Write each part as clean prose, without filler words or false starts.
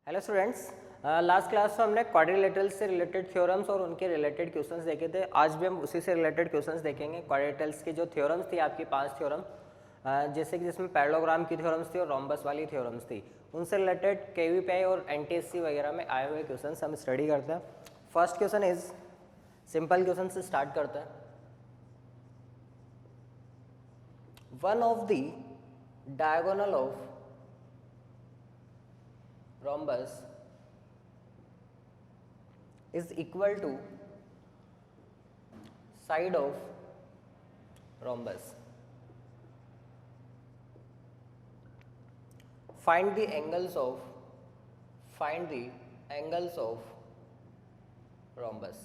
Hello students, last class में हमने quadrilaterals से रिलेटेड थ्योरम्स और उनके रिलेटेड क्वेश्चंस देखे थे। आज भी हम उसी से रिलेटेड क्वेश्चंस देखेंगे। क्वाड्रिलेटरल्स की जो थ्योरम्स थी आपकी 5 थ्योरम, जैसे कि जिसमें पैरेललोग्राम की थ्योरम्स थी और रोम्बस वाली थ्योरम्स थी, उनसे रिलेटेड केवीपीआई और एनटीएससी वगैरह में आए हुए क्वेश्चंस हम स्टडी करते हैं। First question is simple question से स्टार्ट करते हैं। One of the diagonal of rhombus is equal to side of rhombus. Find the angles of rhombus.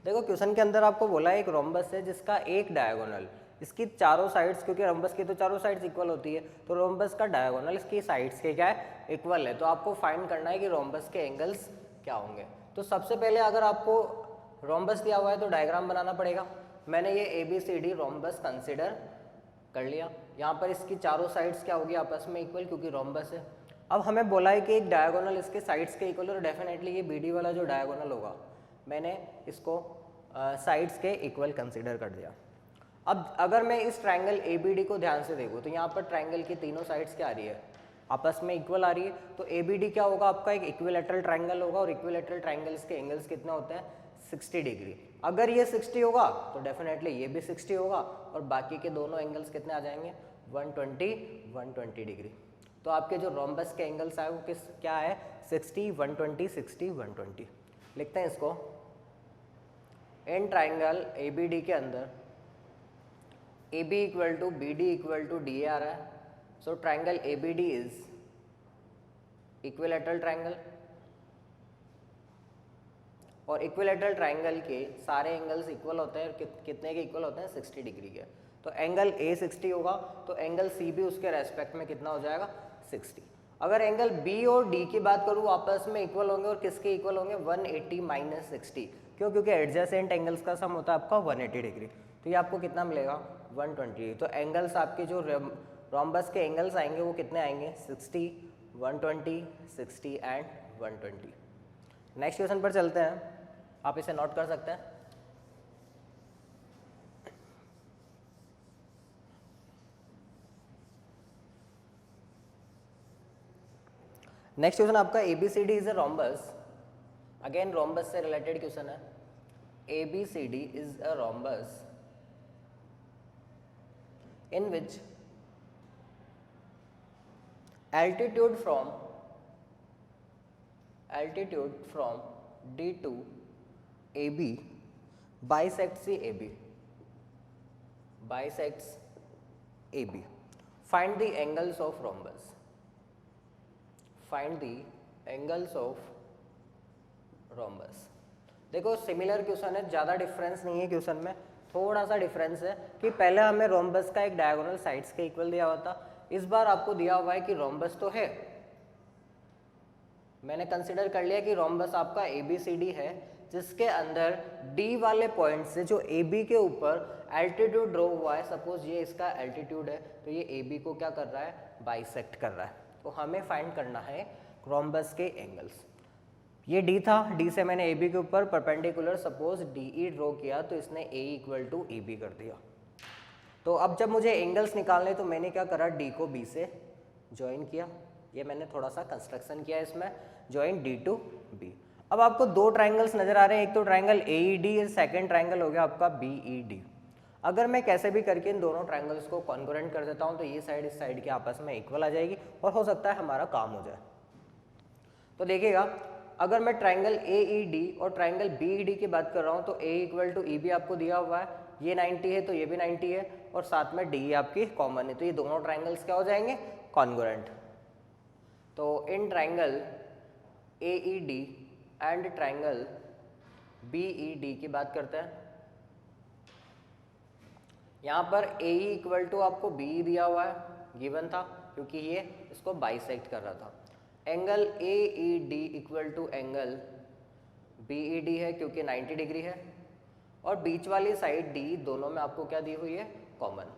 देखो क्वेश्चन के अंदर आपको बोला है एक रोम्बस है जिसका एक डायगोनल, इसकी चारों साइड्स, क्योंकि रोम्बस की तो चारों साइड्स इक्वल होती है, तो रोम्बस का डायगोनल इसकी साइड्स के क्या है, इक्वल है। तो आपको फाइंड करना है कि रोम्बस के एंगल्स क्या होंगे। तो सबसे पहले अगर आपको रोम्बस दिया हुआ है तो डायग्राम बनाना पड़ेगा। मैंने ये ABCD रोम्बस कंसिडर कर लिया। यहाँ पर इसकी चारों साइड्स क्या होगी, आपस में इक्वल, क्योंकि रोम्बस है। अब हमें बोला है कि एक डायगोनल इसके साइड्स के इक्वल, और डेफिनेटली ये BD वाला जो डायगोनल होगा मैंने इसको साइड्स के इक्वल कंसीडर कर दिया। अब अगर मैं इस ट्रायंगल ABD को ध्यान से देखूँ तो यहाँ पर ट्रायंगल की तीनों साइड्स क्या आ रही है, आपस में इक्वल आ रही है। तो ABD क्या होगा, आपका एक इक्विलैटरल ट्रायंगल होगा, और इक्विलैटरल ट्रायंगल्स के एंगल्स कितने होते हैं, 60 डिग्री। अगर ये 60 होगा तो डेफिनेटली ये भी 60 होगा, और बाकी के दोनों एंगल्स कितने आ जाएंगे, 120 डिग्री। तो आपके जो रोम्बस के एंगल्स आए वो क्या है, 60 120 60 120। लिखते हैं इसको। इन ट्राइंगल ABD के अंदर AB equal to BD equal to DA आ रहा है। So triangle ABD is equilateral triangle, और इक्विलैटरल ट्राइंगल के सारे एंगल्स इक्वल होते हैं। कितने के इक्वल होते हैं, 60 डिग्री के। तो एंगल A 60 होगा तो एंगल C भी उसके रेस्पेक्ट में कितना हो जाएगा, 60। अगर एंगल B और D की बात करूँ आपस में इक्वल होंगे, और किसके इक्वल होंगे, 180 माइनस 60। क्यों, क्योंकि एडजेसेंट एंगल्स का सम होता है आपका 180 डिग्री। तो ये आपको कितना मिलेगा, 120। तो एंगल्स आपके जो रोम्बस के एंगल्स आएंगे वो कितने आएंगे, 60 120 60 एंड 120। नेक्स्ट क्वेश्चन पर चलते हैं, आप इसे नोट कर सकते हैं। नेक्स्ट क्वेश्चन आपका ABCD is a rhombus. Again rhombus से रिलेटेड क्वेश्चन है। ABCD is a rhombus in which altitude from D to AB bisects AB. Find the angles of rhombus. देखो सिमिलर क्वेश्चन है, ज़्यादा difference नहीं है question में, थोड़ा सा डिफरेंस है कि पहले हमें रोम्बस का एक डायगोनल साइड्स के इक्वल दिया हुआ था। इस बार आपको दिया हुआ है कि रोम्बस तो है, मैंने कंसिडर कर लिया कि रोम्बस आपका ABCD है, जिसके अंदर D वाले पॉइंट से जो AB के ऊपर एल्टीट्यूड ड्रॉ हुआ है, सपोज ये इसका एल्टीट्यूड है, तो ये AB को क्या कर रहा है, बाइसेक्ट कर रहा है। तो हमें फाइंड करना है रोम्बस के एंगल्स। ये D था, D से मैंने AB के ऊपर परपेंडिकुलर सपोज DE ड्रॉ किया, तो इसने A इक्वल टू EB कर दिया। तो अब जब मुझे एंगल्स निकालने, तो मैंने क्या करा, D को B से ज्वाइन किया। ये मैंने थोड़ा सा कंस्ट्रक्शन किया इसमें, ज्वाइन D टू B। अब आपको दो ट्राइंगल्स नजर आ रहे हैं, एक तो ट्राइंगल AED, सेकंड ट्राइंगल हो गया आपका BED। अगर मैं कैसे भी करके इन दोनों ट्राइंगल्स को कॉन्ग्रुएंट कर देता हूँ तो ये साइड इस साइड के आपस में इक्वल आ जाएगी, और हो सकता है हमारा काम हो जाए। तो देखिएगा, अगर मैं ट्राइंगल AED और ट्राइंगल BED की बात कर रहा हूँ, तो A इक्वल टू EB आपको दिया हुआ है, ये 90 है तो ये भी 90 है, और साथ में DE आपकी कॉमन है, तो ये दोनों ट्राइंगल्स क्या हो जाएंगे, कॉन्ग्रुएंट। तो in triangle AED and triangle BED की बात करते हैं। यहाँ पर AE इक्वल टू आपको BE दिया हुआ है, गिवन था, क्योंकि ये इसको बाइसेक्ट कर रहा था। Angle AED equal to angle BED है, क्योंकि 90 डिग्री है, और बीच वाली साइड D, दोनों में आपको क्या दी हुई है, कॉमन।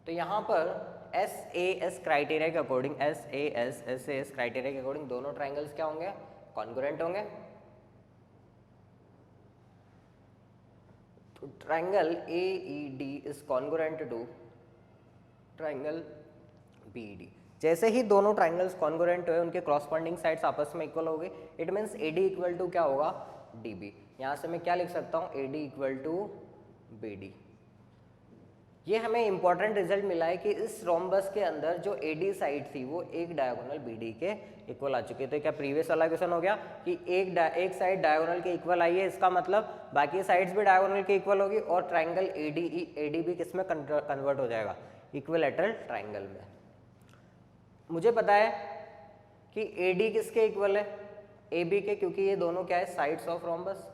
तो यहाँ पर SAS क्राइटेरिया के अकॉर्डिंग, SAS क्राइटेरिया के अकॉर्डिंग दोनों ट्राइंगल्स क्या होंगे, कॉन्ग्रुएंट होंगे। तो triangle AED is congruent to triangle BED। जैसे ही दोनों ट्राइंगल्स कॉन्ग्रुएंट हुए, उनके क्रॉसपॉन्डिंग साइड्स आपस में इक्वल हो गए, it means AD equal to क्या होगा, DB। यहाँ से मैं क्या लिख सकता हूँ, AD इक्वल टू BD। ये हमें इंपॉर्टेंट रिजल्ट मिला है कि इस रोम्बस के अंदर जो AD साइड थी वो एक डायगोनल BD के इक्वल आ चुकी है। तो क्या प्रीवियस वाला क्वेश्चन हो गया कि एक साइड डायगोनल के इक्वल आई है, इसका मतलब बाकी साइड्स भी डायगोनल के इक्वल होगी और ट्राइंगल AD भी किस में कन्वर्ट हो जाएगा, इक्विलैटरल ट्राइंगल में। मुझे पता है कि AD किसके इक्वल है, AB के, क्योंकि ये दोनों क्या है, साइड्स ऑफ रोम्बस।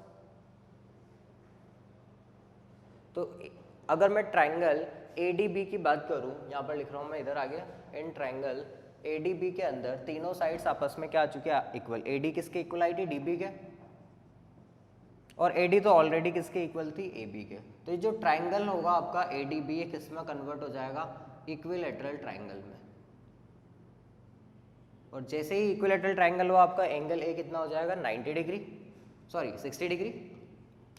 तो अगर मैं ट्राइंगल ADB की बात करूं, यहाँ पर लिख रहा हूँ मैं इधर आगे, इन ट्राइंगल ADB के अंदर तीनों साइड्स आपस में क्या आ चुके हैं, इक्वल। AD किसके इक्वल आई थी, DB के, और AD तो ऑलरेडी किसके इक्वल थी, AB के। तो ये जो ट्राइंगल होगा आपका ADB, ये किस में कन्वर्ट हो जाएगा, इक्विलैटरल ट्राइंगल में। और जैसे ही इक्विलैटरल ट्राइंगल हो, आपका एंगल A कितना हो जाएगा, 90 degree, sorry 60 degree.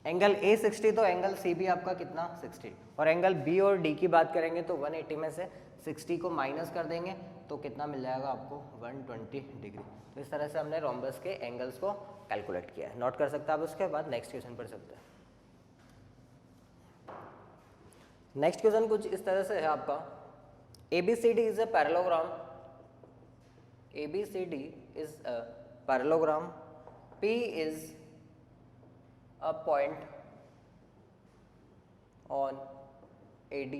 Angle A 60 तो एंगल C भी आपका कितना, 60। और एंगल B और D की बात करेंगे तो 180 में से 60 को माइनस कर देंगे तो कितना मिल जाएगा आपको, 120 डिग्री। तो इस तरह से हमने रोम्बस के एंगल्स को कैलकुलेट किया है। नोट कर सकते हैं आप। उसके बाद नेक्स्ट क्वेश्चन पर चलते हैं। नेक्स्ट क्वेश्चन कुछ इस तरह से है आपका, ABCD is a parallelogram, ABCD is a parallelogram, P is a point on AD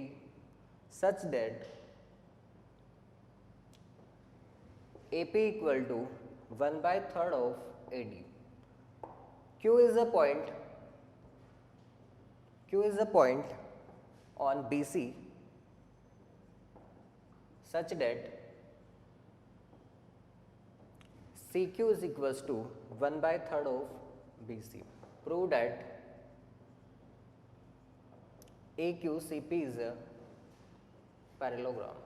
such that AP equal to 1/3 of AD. Q is a point on BC such that CQ is equals to 1/3 of BC. Prove that AQCP is a parallelogram.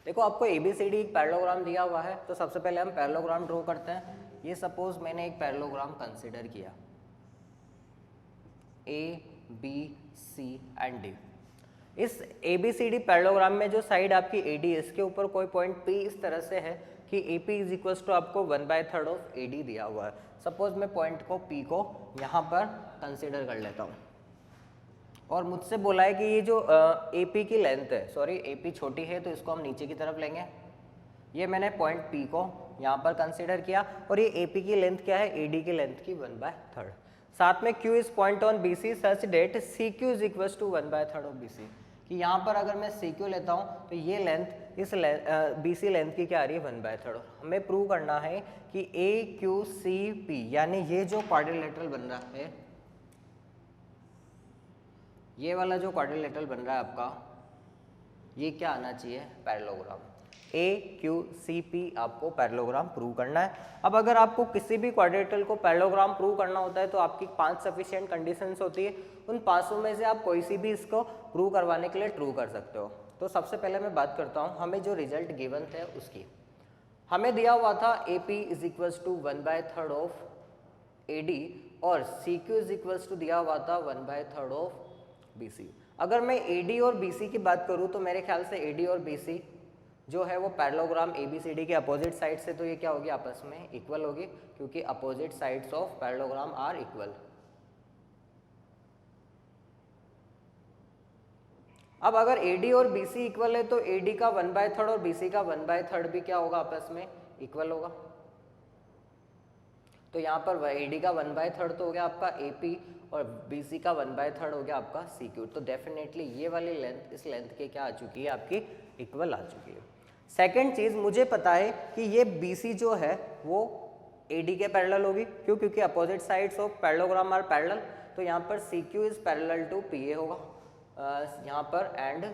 देखो आपको ABCD एक parallelogram दिया हुआ है, तो सबसे पहले हम पैरेललोग्राम ड्रॉ करते हैं। ये सपोज मैंने एक पैरेललोग्राम कंसिडर किया, A, B, C and D। इस ABCD पैरेललोग्राम में जो साइड आपकी AD है, इसके ऊपर कोई पॉइंट P इस तरह से है कि AP इज इक्वल्स टू आपको 1/3 ऑफ AD दिया हुआ है। सपोज मैं पॉइंट को P को यहाँ पर कंसिडर कर लेता हूँ और मुझसे बोला है कि ये जो AP की लेंथ है, सॉरी AP छोटी है तो इसको हम नीचे की तरफ लेंगे। ये मैंने पॉइंट P को यहाँ पर कंसिडर किया और ये AP की लेंथ क्या है, AD की लेंथ की 1/3। साथ में Q is point on BC such that CQ is equals to 1/3 of BC, कि यहाँ पर अगर मैं CQ लेता हूँ तो ये लेंथ इस BC लेंथ की क्या आ रही है, 1/3। हमें प्रूव करना है कि AQCP यानी ये जो क्वाड्रिलेटरल बन रहा है, ये वाला जो क्वाड्रिलेटरल बन रहा है आपका, ये क्या आना चाहिए, पैरेललोग्राम। AQCP आपको पैरेललोग्राम प्रूव करना है। अब अगर आपको किसी भी क्वाड्रिलेटरल को पैरेललोग्राम प्रूव करना होता है तो आपकी 5 सफिशिएंट कंडीशंस होती है। उन 5 में से आप कोई सी भी इसको प्रूव करवाने के लिए ट्रू कर सकते हो। तो सबसे पहले मैं बात करता हूँ हमें जो रिजल्ट गिवन थे उसकी। हमें दिया हुआ था AP is equals to 1/3 of AD और CQ इज इक्वल्स टू दिया हुआ था 1/3 ऑफ BC। अगर मैं AD और BC की बात करूँ तो मेरे ख्याल से AD और BC जो है वो पैरेललोग्राम ABCD के अपोजिट साइड से, तो ये क्या होगी, आपस में इक्वल होगी, क्योंकि opposite sides of parallelogram are equal. अब अगर AD और BC इक्वल है तो AD का 1/3 और BC का 1/3 भी क्या होगा, आपस में इक्वल होगा। तो यहाँ पर AD का 1/3 तो हो गया आपका AP और BC का 1/3 हो गया आपका CQ। तो डेफिनेटली ये वाली लेंथ इस लेंथ के क्या आ चुकी है, आपकी इक्वल आ चुकी है। सेकेंड चीज, मुझे पता है कि ये BC जो है वो AD के पैरेलल होगी, क्यों, क्योंकि opposite sides of parallelogram are parallel. तो यहाँ पर CQ is parallel to PA होगा यहाँ पर, एंड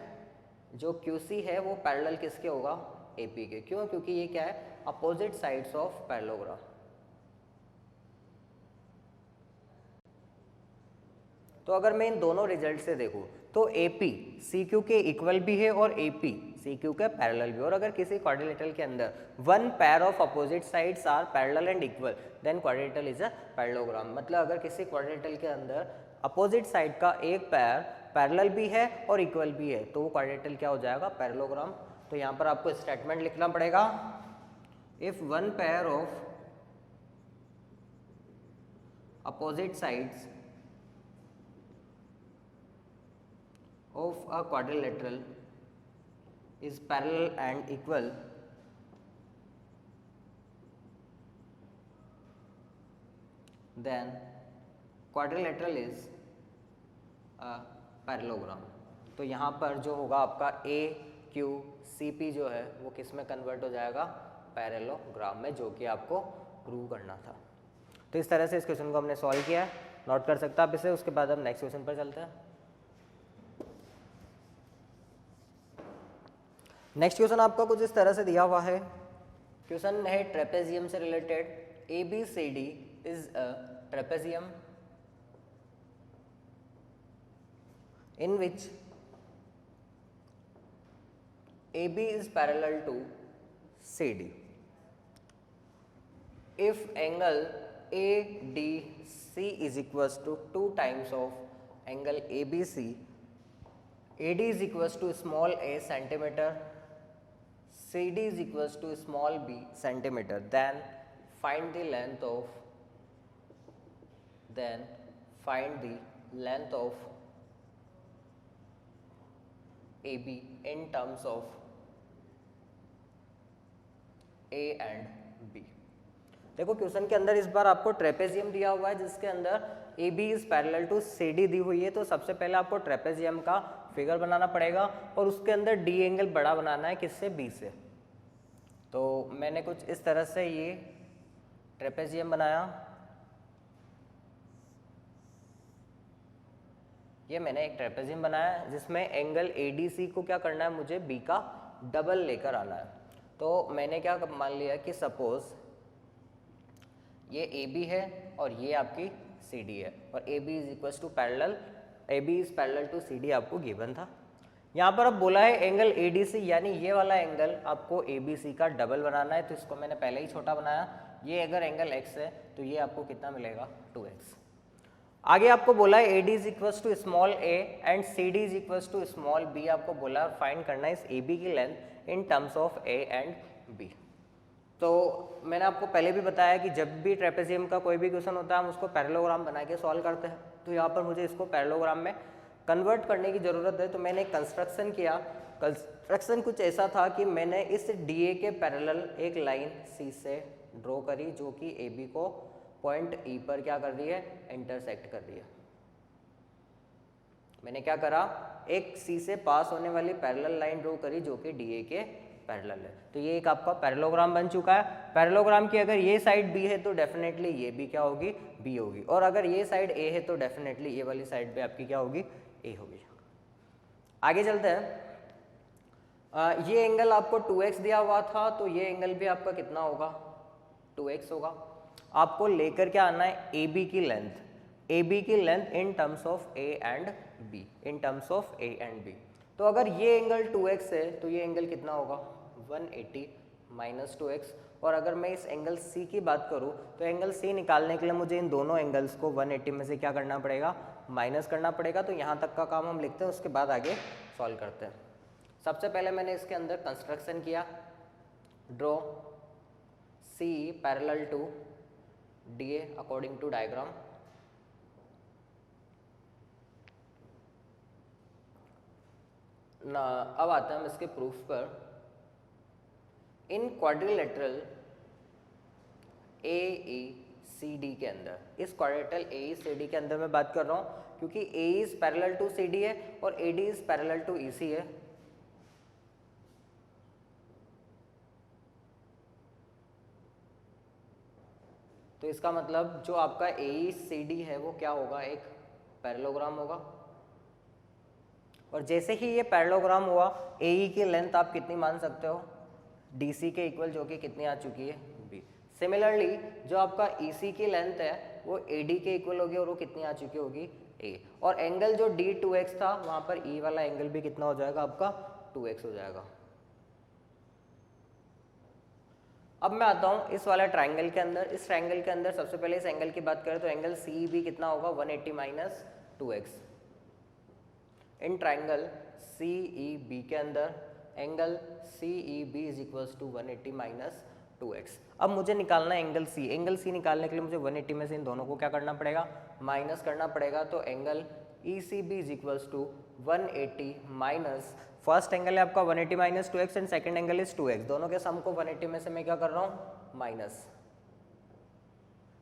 जो QC है वो पैरेलल किसके होगा, AP के। क्यों, क्योंकि ये क्या है, अपोजिट साइड्स ऑफ पैरेललोग्राम। तो अगर मैं इन दोनों रिजल्ट से देखूँ तो AP CQ के इक्वल भी है और AP CQ के पैरेलल भी, और अगर किसी क्वाड्रिलेटरल के अंदर one pair of opposite sides are parallel and equal then quadrilateral is a parallelogram. मतलब अगर किसी क्वाड्रिलेटरल के अंदर अपोजिट साइड का एक पैर पैरेलल भी है और इक्वल भी है तो वो क्वाड्रिलेटरल क्या हो जाएगा, पैरेललोग्राम। तो यहाँ पर आपको स्टेटमेंट लिखना पड़ेगा, if one pair of opposite sides of a quadrilateral is parallel and equal, then quadrilateral is a parallelogram। तो यहाँ पर जो होगा आपका AQCP जो है वो किस में कन्वर्ट हो जाएगा, पैरेललोग्राम में, जो कि आपको प्रूव करना था। तो इस तरह से इस क्वेश्चन को हमने सॉल्व किया है, नोट कर सकता आप इसे। उसके बाद हम नेक्स्ट क्वेश्चन पर चलते हैं। नेक्स्ट क्वेश्चन आपका कुछ इस तरह से दिया हुआ है। क्वेश्चन है ट्रेपेजियम से related, ABCD is a trapezium in which AB is parallel to CD if angle ADC is equals to 2 times of angle ABC, AD is equals to small a centimeter, CD is equals to small b centimeter, then find the length of AB in terms of A and B। देखो question के अंदर इस बार आपको trapezium दिया हुआ है जिसके अंदर AB is parallel to CD दी हुई है। तो सबसे पहले आपको ट्रेपेजियम का फिगर बनाना पड़ेगा और उसके अंदर D एंगल बड़ा बनाना है, किससे, B से। तो मैंने कुछ इस तरह से ये ट्रेपेजियम बनाया, ये मैंने एक ट्रेपेजियम बनाया जिसमें एंगल ADC को क्या करना है, मुझे B का डबल लेकर आना है। तो मैंने क्या मान लिया कि सपोज ये AB है और ये आपकी CD है और AB is equals to parallel, AB is parallel to CD आपको गिवन था। यहाँ पर अब बोला है एंगल ADC यानी ये वाला एंगल आपको ABC का डबल बनाना है। तो इसको मैंने पहले ही छोटा बनाया। ये अगर एंगल X है तो ये आपको कितना मिलेगा, 2x। आगे आपको बोला है AD is equals to small a and CD is equals to small b। आपको बोला है फाइंड करना है इस AB की length in terms of A and B। तो मैंने आपको पहले भी बताया कि जब भी ट्रेपेजियम का कोई भी क्वेश्चन होता है हम उसको पैरेललोग्राम बना के सॉल्व करते हैं। तो यहाँ पर मुझे इसको पैरेललोग्राम में कन्वर्ट करने की ज़रूरत है। तो मैंने कंस्ट्रक्शन किया। कंस्ट्रक्शन कुछ ऐसा था कि मैंने इस DA के पैरेलल एक लाइन C से ड्रॉ करी जो कि AB को पॉइंट E पर क्या कर रही है, इंटरसेक्ट कर रही है। मैंने क्या करा, एक C से पास होने वाली पैरेलल लाइन ड्रॉ करी जो कि DA के पैरेलल है। तो ये एक आपका पैरेललोग्राम बन चुका है। पैरेललोग्राम की अगर ये साइड B है तो डेफिनेटली ये भी क्या होगी, B होगी, और अगर ये साइड A है तो डेफिनेटली ये वाली साइड भी आपकी क्या होगी, A होगी। आगे चलते हैं। ये एंगल आपको 2x दिया हुआ था तो ये एंगल भी आपका कितना होगा, 2x होगा। आपको लेकर क्या आना है, AB की लेंथ, AB की length in terms of A and B, in terms of A and B। तो अगर ये एंगल 2x है तो ये एंगल कितना होगा, 180 माइनस 2x। और अगर मैं इस एंगल C की बात करूँ तो एंगल C निकालने के लिए मुझे इन दोनों एंगल्स को 180 में से क्या करना पड़ेगा, माइनस करना पड़ेगा। तो यहाँ तक का काम हम लिखते हैं, उसके बाद आगे सॉल्व करते हैं। सबसे पहले मैंने इसके अंदर कंस्ट्रक्शन किया, draw C parallel to DA according to diagram. ना अब आते हैं हम इसके प्रूफ पर। इन क्वाड्रिलेटरल AECD के अंदर, इस क्वाड्रिलेटरल AECD के अंदर मैं बात कर रहा हूँ क्योंकि A is parallel to CD है और AD is parallel to EC है। तो इसका मतलब जो आपका AECD है वो क्या होगा, एक पैरेललोग्राम होगा। और जैसे ही ये पैरेललोग्राम हुआ AE की लेंथ आप कितनी मान सकते हो, DC के इक्वल, जो कि कितनी आ चुकी है, B। सिमिलरली जो आपका EC की लेंथ है वो AD के इक्वल होगी और वो कितनी आ चुकी होगी, ए, और एंगल जो D2x था वहां पर E वाला एंगल भी कितना हो जाएगा आपका 2x हो जाएगा। अब मैं आता हूँ इस वाला ट्राइंगल के अंदर। इस ट्राइंगल के अंदर सबसे पहले इस एंगल की बात करें तो एंगल सी भी कितना होगा 180 minus 2x। In triangle C E B के अंदर angle C E B is equals to 180 minus 2x। अब मुझे निकालना है एंगल सी। एंगल सी निकालने के लिए मुझे 180 में से इन दोनों को क्या करना पड़ेगा, माइनस करना पड़ेगा। तो angle E C B is equals to 180 minus, first angle है आपका 180 minus 2x and second angle is 2x। दोनों के सम को 180 में से मैं क्या कर रहा हूँ माइनस।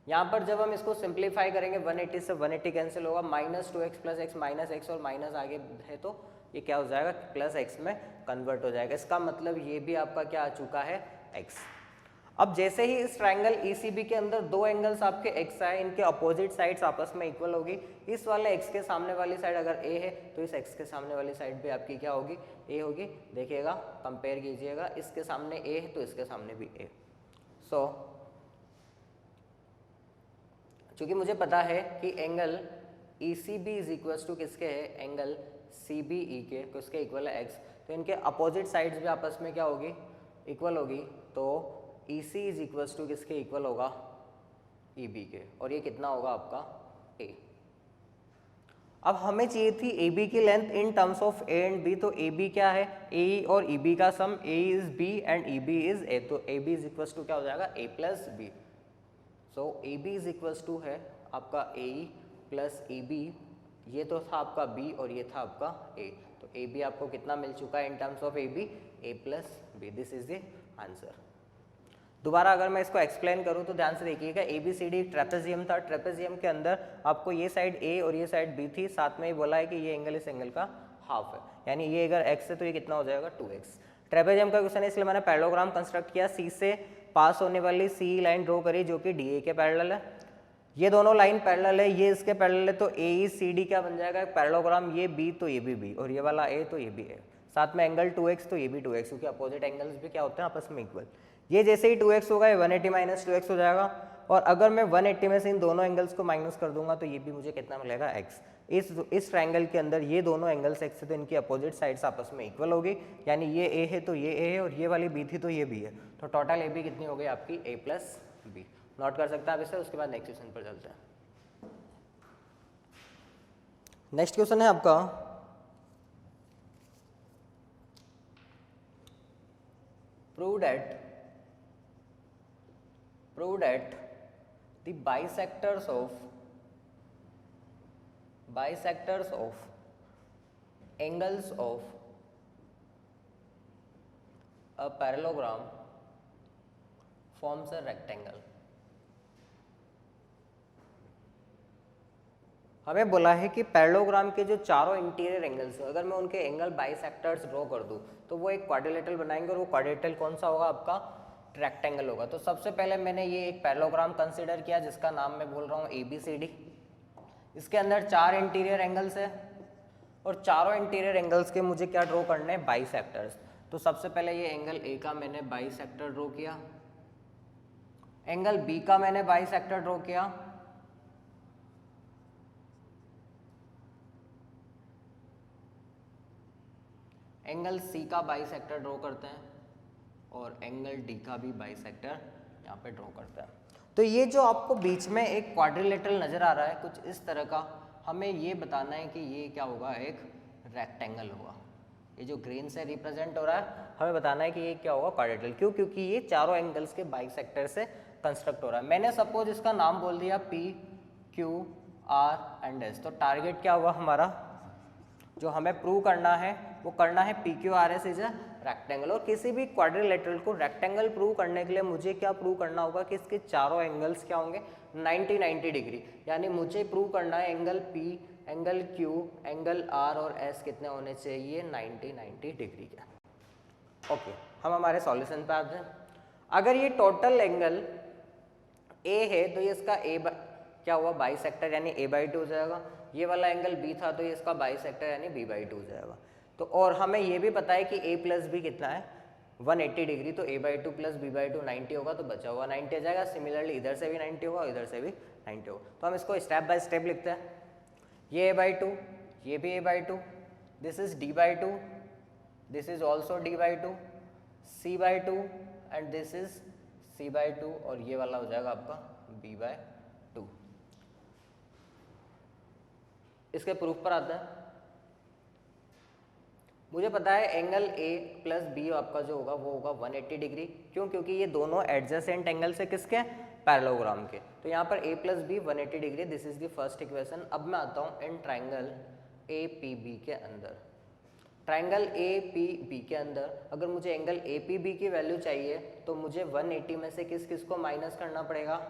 यहाँ पर जब हम इसको सिंप्लीफाई करेंगे 180 से 180 कैंसिल होगा, minus 2x plus x minus x, और माइनस आगे है तो ये क्या हो जाएगा प्लस एक्स में कन्वर्ट हो जाएगा। इसका मतलब ये भी आपका क्या आ चुका है x। अब जैसे ही इस ट्राइंगल ECB के अंदर दो एंगल्स आपके x आए, इनके अपोजिट साइड्स आपस में इक्वल होगी। इस वाले x के सामने वाली साइड अगर a है तो इस x के सामने वाली साइड भी आपकी क्या होगी a होगी। देखिएगा कंपेयर कीजिएगा, इसके सामने a है तो इसके सामने भी a। सो चूंकि मुझे पता है कि angle ECB is equal to किसके है, एंगल CBE के, किसके इक्वल है x, तो इनके अपोजिट साइड्स भी आपस में क्या होगी इक्वल होगी। तो EC इज इक्वल टू किसके इक्वल होगा EB के, और ये कितना होगा आपका A। अब हमें चाहिए थी AB की length in terms of A and B। तो AB क्या है, A और EB का सम, A is B and EB is A। तो AB इज इक्वल टू क्या हो जाएगा A plus B। So AB is equal to है आपका AE प्लस EB, ये तो था आपका B और ये था आपका A। तो AB आपको कितना मिल चुका है इन terms of AB A plus B। This is the answer. दोबारा अगर मैं इसको एक्सप्लेन करूं तो ध्यान से देखिएगा, ABCD ट्रेपेजियम था। ट्रेपेजियम के अंदर आपको ये साइड A और ये साइड B थी, साथ में ही बोला है कि ये एंगल इस एंगल का हाफ है, यानी ये अगर x है तो ये कितना हो जाएगा 2x। ट्रेपेजियम का क्वेश्चन है इसलिए मैंने पैरेललोग्राम कंस्ट्रक्ट किया। C से पास होने वाली C लाइन ड्रॉ करी जो कि DA के पैरेलल है। ये दोनों लाइन पैरेलल है, ये इसके पैरेलल है, तो AECD क्या बन जाएगा पैरेललोग्राम, ये B तो ये भी B, और ये वाला A तो ये भी A। साथ में एंगल 2x तो ये भी 2x, क्योंकि अपोजिट एंगल्स भी क्या होते हैं आपस में इक्वल। ये जैसे ही 2x होगा ये 180 माइनस 2x हो जाएगा, और अगर मैं 180 में से इन दोनों एंगल्स को माइनस कर दूंगा तो ये भी मुझे कितना मिलेगा x। इस ट्रायंगल के अंदर ये दोनों एंगल्स x है तो इनकी अपोजिट साइड्स आपस में इक्वल होगी, यानी ये a है तो ये a है, और ये वाली b थी तो ये b है। तो टोटल ab कितनी हो गई आपकी a प्लस b। नोट कर सकते हैं आप इसे। उसके बाद नेक्स्ट क्वेश्चन पर चलते हैं। नेक्स्ट क्वेश्चन है आपका prove that the bisectors of angles of a parallelogram forms a rectangle। हमें बोला है कि पैरेललोग्राम के जो चारों इंटीरियर एंगल्स हैं, अगर मैं उनके एंगल बाइसेक्टर्स ड्रॉ कर दूं तो वो एक क्वाड्रिलेटरल बनाएंगे, और वो क्वाड्रिलेटरल कौन सा होगा आपका रेक्टेंगल होगा। तो सबसे पहले मैंने ये एक पैरेललोग्राम कंसीडर किया जिसका नाम मैं बोल रहा हूँ ABCD। इसके अंदर चार इंटीरियर एंगल्स है, और चारों इंटीरियर एंगल्स के मुझे क्या ड्रॉ करने हैं बाइसेक्टर्स। तो सबसे पहले ये एंगल A का मैंने बाइसेक्टर ड्रॉ किया, एंगल B का मैंने बाइसेक्टर ड्रॉ किया, एंगल C का बाइसेक्टर ड्रॉ करते हैं, और एंगल D का भी बाइसेक्टर यहाँ पे ड्रॉ करते हैं। तो ये जो आपको बीच में एक क्वाड्रिलेटरल नजर आ रहा है कुछ इस तरह का, हमें ये बताना है कि ये क्या होगा, एक रेक्टेंगल होगा। ये जो ग्रीन से रिप्रेजेंट हो रहा है हमें बताना है कि ये क्या होगा क्वाड्रिलेटरल। क्यों? क्योंकि ये चारों एंगल्स के बाइसेक्टर से कंस्ट्रक्ट हो रहा है। मैंने सपोज इसका नाम बोल दिया P Q R and S। तो टारगेट क्या हुआ हमारा, जो हमें प्रूव करना है वो करना है PQRS इज अ रेक्टेंगल। और किसी भी क्वाड्रिलेटरल को रेक्टेंगल प्रूव करने के लिए मुझे क्या प्रूव करना होगा कि इसके चारों एंगल्स क्या होंगे 90 डिग्री। यानी मुझे प्रूव करना है angle P, angle Q, angle R और S कितने होने चाहिए 90 डिग्री के। ओके, हम हमारे सॉल्यूशन पे आते हैं। अगर ये टोटल एंगल A है तो ये इसका क्या हुआ बाइसेक्टर, यानी A/2 हो जाएगा। ये वाला एंगल B था तो ये इसका बाइसेक्टर यानी B/2 हो जाएगा। तो और हमें ये भी पता है कि A प्लस B कितना है 180 डिग्री, तो A/2 प्लस B/2 90 होगा, तो बचा हुआ 90 आ जाएगा। सिमिलरली इधर से भी 90 होगा, इधर से भी 90 होगा। तो हम इसको स्टेप बाय स्टेप लिखते हैं। ये a/2, ये भी a/2, this is d/2, this is also d/2, c/2 and this is c/2 और ये वाला हो जाएगा आपका b/2। इसके प्रूफ पर आता है। मुझे पता है एंगल A प्लस बी आपका जो होगा वो होगा 180 डिग्री। क्यों? क्योंकि ये दोनों एडजेसेंट एंगल से किसके? पैरेललोग्राम के। तो यहाँ पर A plus B 180 degree, this is the first equation. अब मैं आता हूँ इन ट्राइंगल APB के अंदर। ट्राइंगल APB के अंदर अगर मुझे एंगल APB की वैल्यू चाहिए तो मुझे 180 में से किस किस को माइनस करना पड़ेगा?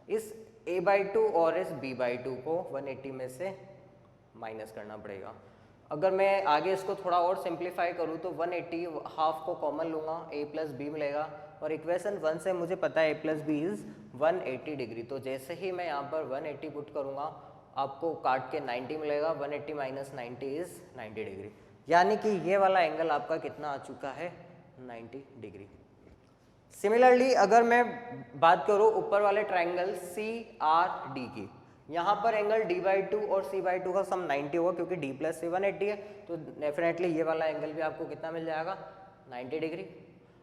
इस a/2 और इस b/2 को 180 में से माइनस करना पड़ेगा। अगर मैं आगे इसको थोड़ा और सिंप्लीफाई करूँ तो 180 हाफ को कॉमन लूँगा, a प्लस बी मिलेगा और इक्वेशन 1 से मुझे पता है a plus B is 180 degree. तो जैसे ही मैं यहाँ पर 180 पुट करूँगा आपको काट के 90 मिलेगा। 180 माइनस 90 इज़ 90 डिग्री, यानी कि ये वाला एंगल आपका कितना आ चुका है? 90 डिग्री। सिमिलरली अगर मैं बात करूँ ऊपर वाले ट्राइंगल CRD की, यहाँ पर एंगल d/2 और c/2 का सम 90 होगा क्योंकि d प्लस c 180 है, तो डेफिनेटली ये वाला एंगल भी आपको कितना मिल जाएगा? 90 डिग्री।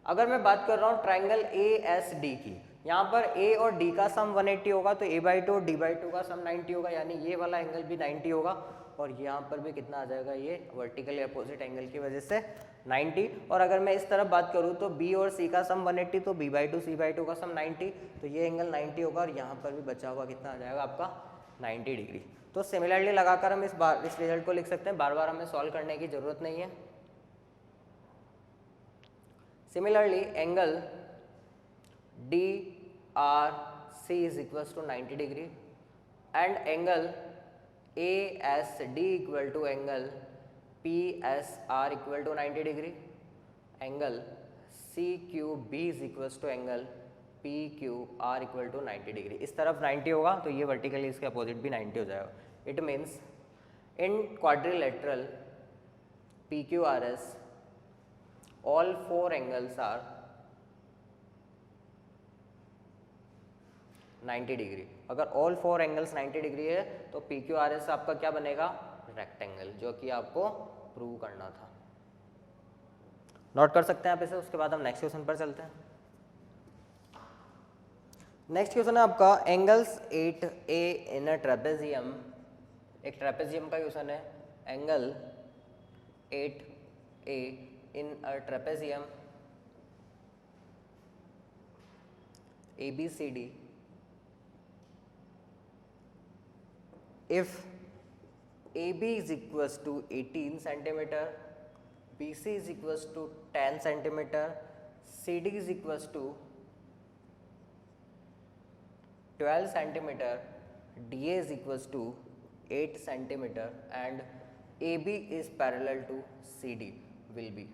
अगर मैं बात कर रहा हूँ ट्राइंगल ASD की, यहाँ पर A और D का सम 180 होगा तो a/2 और d/2 का सम 90 होगा, यानी ये वाला एंगल भी 90 होगा और यहाँ पर भी कितना आ जाएगा? ये वर्टिकली अपोजिट एंगल की वजह से 90। और अगर मैं इस तरफ बात करूँ तो B और C का सम 180 तो b/2 c/2 का सम 90, तो ये एंगल 90 होगा और यहाँ पर भी बचा हुआ कितना आ जाएगा आपका? 90 डिग्री। तो सिमिलरली लगाकर हम इस रिजल्ट को लिख सकते हैं, बार बार हमें सॉल्व करने की जरूरत नहीं है। Similarly angle DRC is equal to 90 degree and angle ASD equal to angle PSR equal to 90 degree. Angle CQB is equal to angle PQR equal to 90 degree. इस तरफ 90 होगा तो ये वर्टिकली इसके अपोजिट भी 90 हो जाएगा। It means in quadrilateral PQRS all 4 angles are 90 degree. अगर all 4 angles 90 डिग्री है तो PQRS आपका क्या बनेगा? रेक्टेंगल, जो कि आपको प्रूव करना था। नोट कर सकते हैं आप इसे। उसके बाद हम नेक्स्ट क्वेश्चन पर चलते हैं। नेक्स्ट क्वेश्चन है आपका एंगल्स 8A इन अ ट्रेपेजियम। एक ट्रेपेजियम का क्वेश्चन है। Angle 8A in a trapezium ABCD if AB is equals to 18 centimeter, BC is equals to 10 centimeter, CD is equals to 12 centimeter, DA is equals to 8 centimeter and AB is parallel to CD will be।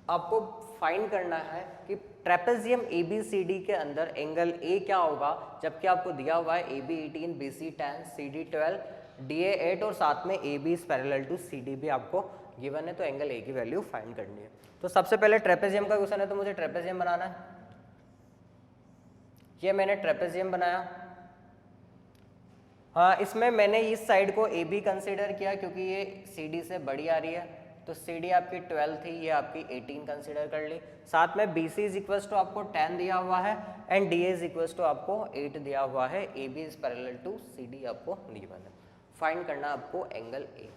आपको find करना है कि trapezium ABCD के अंदर angle A क्या होगा, जबकि आपको दिया हुआ है AB 18, BC 10, CD 12, DA 8 और साथ में AB is parallel to CD भी आपको गिवन है, तो एंगल A की वैल्यू फाइंड करनी है। तो सबसे पहले ट्रेपेजियम का क्वेश्चन है तो मुझे ट्रेपेजियम बनाना है। ये मैंने ट्रेपेजियम बनाया। हाँ, इसमें मैंने इस साइड को AB कंसिडर किया क्योंकि ये CD से बड़ी आ रही है, तो CD आपकी 12 थी, ये आपकी 18 कंसिडर कर ली। साथ में BC इज इक्वल्स टू आपको 10 दिया हुआ है and DA is equals to आपको 8 दिया हुआ है। AB is parallel to CD आपको गिवन है। फाइंड करना आपको एंगल A।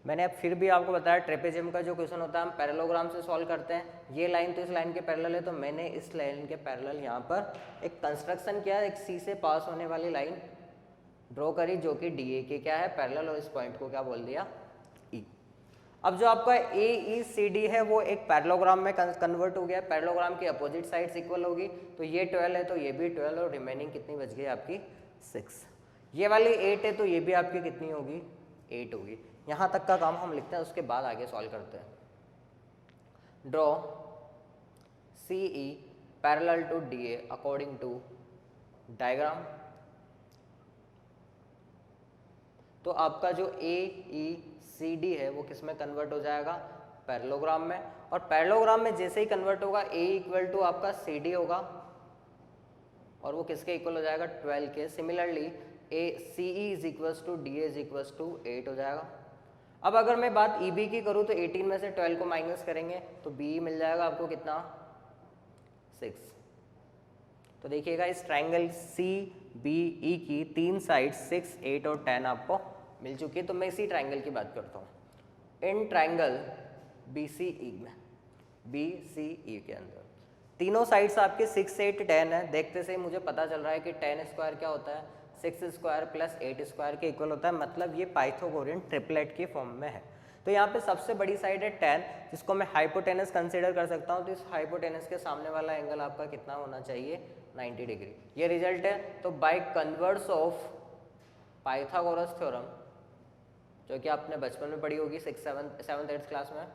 मैंने अब फिर भी आपको बताया ट्रेपेजियम का जो क्वेश्चन होता है हम पैरेललोग्राम से सॉल्व करते हैं। ये लाइन तो इस लाइन के पैरेलल है, तो मैंने इस लाइन के पैरेलल यहाँ पर एक कंस्ट्रक्शन किया, एक C से पास होने वाली लाइन ड्रॉ करी जो कि DA के क्या है पैरेलल, और इस पॉइंट को क्या बोल दिया E। अब जो आपका AECD है वो एक पैरेललोग्राम में कन्वर्ट हो गया। पैरेललोग्राम की अपोजिट साइड्स इक्वल होगी, तो ये 12 है तो ये भी 12 और रिमेनिंग कितनी बच गई आपकी 6। ये वाली 8 है तो ये भी आपकी कितनी होगी 8 होगी। यहाँ तक का काम हम लिखते हैं, उसके बाद आगे सॉल्व करते हैं। Draw CE parallel to DA according to diagram. तो आपका जो AECD है वो किस में कन्वर्ट हो जाएगा पैरेललोग्राम में, और पैरेललोग्राम में जैसे ही कन्वर्ट होगा A इक्वल टू आपका CD होगा और वो किसके इक्वल हो जाएगा 12 के। Similarly A C E is equals to D A is equals to 8 हो जाएगा। अब अगर मैं बात ई बी की करूँ तो 18 में से 12 को माइनस करेंगे तो बी मिल जाएगा आपको कितना 6। तो देखिएगा इस ट्राइंगल सी बी ई की 3 साइड 6, 8 और 10 आपको मिल चुकी है। तो मैं इसी ट्राइंगल की बात करता हूँ। इन ट्राइंगल बी सी ई में बी सी ई के अंदर तीनों साइड्स आपके 6, 8, 10 है। देखते से मुझे पता चल रहा है कि 10 स्क्वायर क्या होता है 6 स्क्वायर प्लस 8 स्क्वायर के इक्वल होता है, मतलब ये पाइथागोरियन ट्रिपलेट की फॉर्म में है। तो यहाँ पे सबसे बड़ी साइड है 10 जिसको मैं हाइपोटेनस कंसीडर कर सकता हूँ। तो इस हाइपोटेनस के सामने वाला एंगल आपका कितना होना चाहिए 90 डिग्री। ये रिजल्ट है। तो by converse of Pythagoras theorem जो कि आपने बचपन में पढ़ी होगी 7th 8th क्लास में,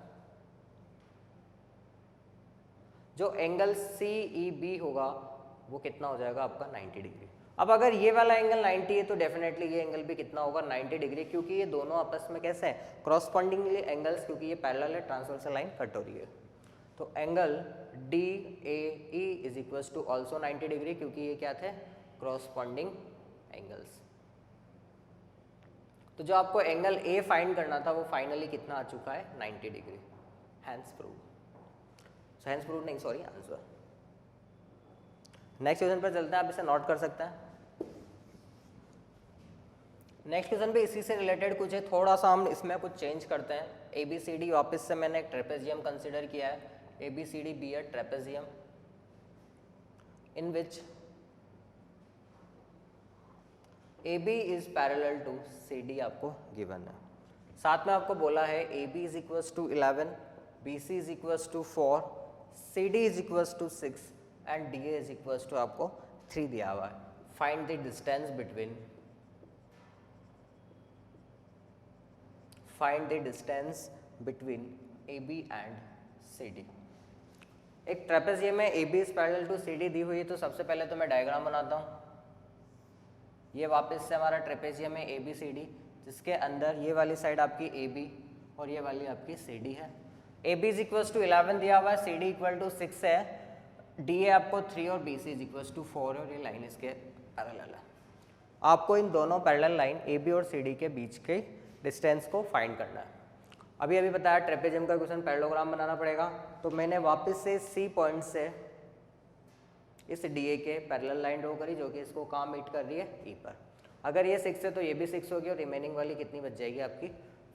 जो एंगल सी ई बी होगा वो कितना हो जाएगा आपका 90 डिग्री। अब अगर ये वाला एंगल 90 है तो डेफिनेटली ये एंगल भी कितना होगा 90 डिग्री, क्योंकि ये दोनों आपस में कैसे हैं क्रॉसपॉन्डिंगली एंगल्स, क्योंकि ये पैरेलल है, ट्रांसवर्सल लाइन कट हो रही है। तो angle D A E is equals to also 90 degree, क्योंकि ये क्या थे क्रॉसपॉन्डिंग एंगल्स। तो जो आपको एंगल ए फाइंड करना था वो फाइनली कितना आ चुका है 90 degree. Hence prove, hence prove नहीं सॉरी आंसर। नेक्स्ट क्वेश्चन पर चलते हैं, आप इसे नोट कर सकते हैं। नेक्स्ट क्वेश्चन पे इसी से रिलेटेड कुछ है, थोड़ा सा हम इसमें कुछ चेंज करते हैं। ए बी सी डी वापस से मैंने एक ट्रेपेजियम कंसिडर किया है, A B C D be a trapezium in which A B is parallel to C D आपको गिवन है। साथ में आपको बोला है A B is equals to 11, B C is equals to 4, C D is equals to 6 and D A is equals to आपको 3 दिया हुआ है। Find the distance between, find the distance between A B and C D. एक trapezium में A B is parallel to C D दी हुई है, तो सबसे पहले तो मैं डायग्राम बनाता हूँ। ये वापस से हमारा ट्रेपेजियम है ए बी सी डी, जिसके अंदर ये वाली साइड आपकी ए बी और ये वाली आपकी सी डी है। A B is equals to 11 दिया हुआ है, सी डी इक्वल टू 6 है, डी ए आपको 3 और B C is equals to 4 है और ये लाइन इसके पैरेलल है। आपको इन दोनों पैरेलल लाइन ए बी और सी डी के बीच के डिस्टेंस को फाइंड करना है। अभी बताया ट्रेपेजियम का क्वेश्चन पैरेललोग्राम बनाना पड़ेगा, तो मैंने वापस से सी पॉइंट से इस डी ए के पैरेलल लाइन ड्रॉ करी जो कि इसको कहाँ मीट कर रही है ई पर। अगर ये 6 है तो ये भी 6 होगी और रिमेनिंग वाली कितनी बच जाएगी आपकी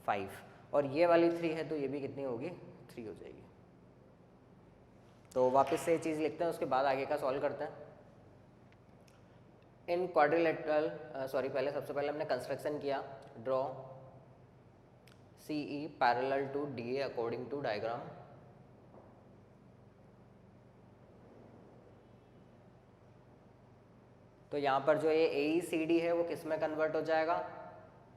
5, और ये वाली 3 है तो ये भी कितनी होगी 3 हो जाएगी। तो वापस से ये चीज़ लिखते हैं, उसके बाद आगे का सॉल्व करते हैं। इन क्वाड्रिलेटरल पहले सबसे पहले हमने कंस्ट्रक्शन किया, draw C E parallel to D A according to diagram. तो यहाँ पर जो ये ए ई सी डी है वो किस में कन्वर्ट हो जाएगा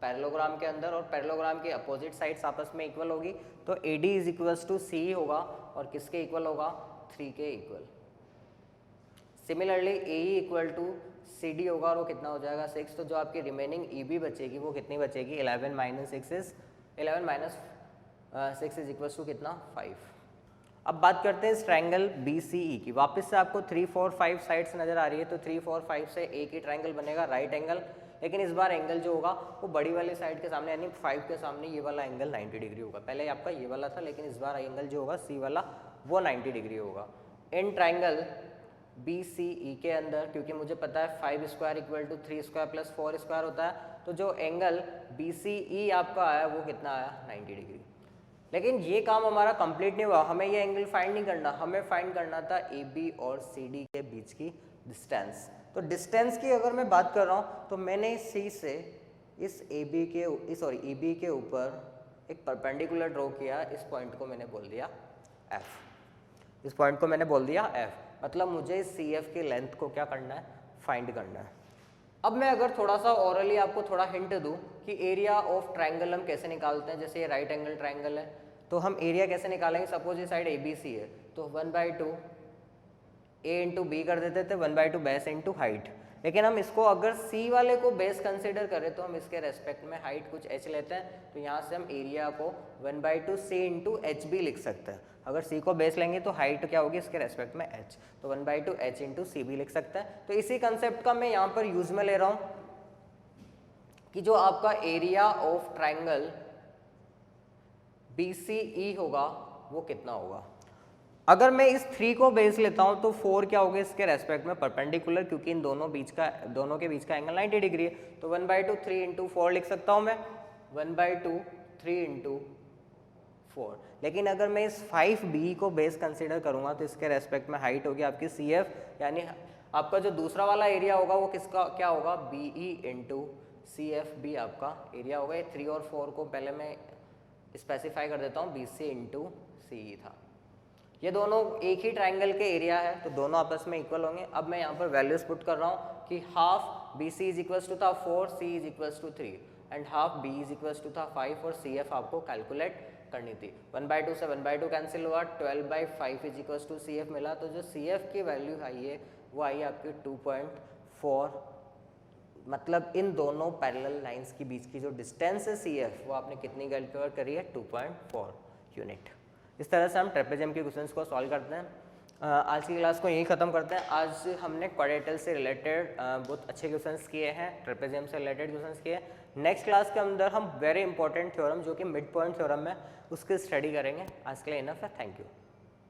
पैरेललोग्राम के अंदर, और पैरेललोग्राम की अपोजिट साइड्स आपस में इक्वल होगी। तो A D is equals to C होगा और किसके इक्वल होगा 3 के इक्वल। Similarly A E equal to C D होगा और वो कितना हो जाएगा 6। तो जो आपकी रिमेनिंग ई बी बचेगी वो कितनी बचेगी 11 माइनस 6 इज इक्वल्स टू कितना 5। अब बात करते हैं इस ट्रायंगल बी सी ई की। वापस से आपको 3, 4, 5 साइड्स नजर आ रही है, तो 3, 4, 5 से एक ही ट्रायंगल बनेगा राइट एंगल, लेकिन इस बार एंगल जो होगा वो बड़ी वाली साइड के सामने यानी 5 के सामने ये वाला एंगल 90 डिग्री होगा। पहले आपका ये वाला था, लेकिन इस बार एंगल जो होगा सी वाला वो 90 डिग्री होगा। इन ट्रायंगल बी सी ई के अंदर, क्योंकि मुझे पता है 5 square equal to 3 square plus 4 square होता है, तो जो एंगल बी सी ई आपका आया वो कितना आया 90 डिग्री। लेकिन ये काम हमारा कंप्लीट नहीं हुआ, हमें ये एंगल फाइंड नहीं करना, हमें फाइंड करना था ए बी और सी डी के बीच की डिस्टेंस। तो डिस्टेंस की अगर मैं बात कर रहा हूँ तो मैंने सी से इस ए बी के ऊपर एक परपेंडिकुलर ड्रॉ किया, इस पॉइंट को मैंने बोल दिया एफ। इस पॉइंट को मैंने बोल दिया एफ, मतलब मुझे सी एफ की लेंथ को क्या करना है फाइंड करना है। अब मैं अगर थोड़ा सा ओरली आपको थोड़ा हिंट दूं कि एरिया ऑफ ट्रायंगल हम कैसे निकालते हैं, जैसे ये राइट एंगल ट्रायंगल है तो हम एरिया कैसे निकालेंगे। सपोज ये साइड ए बी सी है तो 1/2 ए इंटू बी कर देते थे, 1/2 बेस इंटू हाइट। लेकिन हम इसको अगर सी वाले को बेस कंसिडर करें तो हम इसके रेस्पेक्ट में हाइट कुछ h लेते हैं, तो यहाँ से हम एरिया को 1/2 सी इंटू एच भी लिख सकते हैं। अगर सी को बेस लेंगे तो हाइट क्या होगी इसके रेस्पेक्ट में h, तो 1/2 h इंटू सी भी लिख सकते हैं। तो इसी कंसेप्ट का मैं यहाँ पर यूज में ले रहा हूँ। कि जो आपका एरिया ऑफ ट्राइंगल BCE होगा वो कितना होगा। अगर मैं इस 3 को बेस लेता हूं तो 4 क्या होगा इसके रेस्पेक्ट में परपेंडिकुलर, क्योंकि इन दोनों के बीच का एंगल 90 डिग्री है। तो 1/2 3 इंटू 4 लिख सकता हूं मैं, 1/2 3 इंटू 4। लेकिन अगर मैं इस 5B को बेस कंसीडर करूंगा तो इसके रेस्पेक्ट में हाइट होगी आपकी CF, यानी आपका जो दूसरा वाला एरिया होगा वो किसका क्या होगा, BE इंटू CFB आपका एरिया होगा। 3 और 4 को पहले मैं स्पेसिफाई कर देता हूँ, BC इंटू CE था। ये दोनों एक ही ट्राइंगल के एरिया है तो दोनों आपस में इक्वल होंगे। अब मैं यहाँ पर वैल्यूज पुट कर रहा हूँ कि half BC is equals to था 4, C is equals to 3 and half B is equals to था 5 और CF आपको कैलकुलेट करनी थी। 1/2 से 1/2 कैंसिल हुआ, 12/5 इज इक्वल्स टू CF मिला। तो जो CF की वैल्यू आई है वो आई आपकी 2.4। मतलब इन दोनों पैरेलल लाइंस के बीच की जो डिस्टेंस है CF वो आपने कितनी कैलकुलेट करी है, 2.4 यूनिट। इस तरह से हम ट्रेपेजियम के क्वेश्चंस को सॉल्व करते हैं। आज की क्लास को यहीं ख़त्म करते हैं। आज हमने क्वाड्रेटल से रिलेटेड बहुत अच्छे क्वेश्चंस किए हैं, ट्रेपेजियम से रिलेटेड क्वेश्चंस किए हैं। नेक्स्ट क्लास के अंदर हम वेरी इंपॉर्टेंट थ्योरम जो कि मिड पॉइंट थ्योरम है उसकी स्टडी करेंगे। आज के लिए इनफ है, थैंक यू।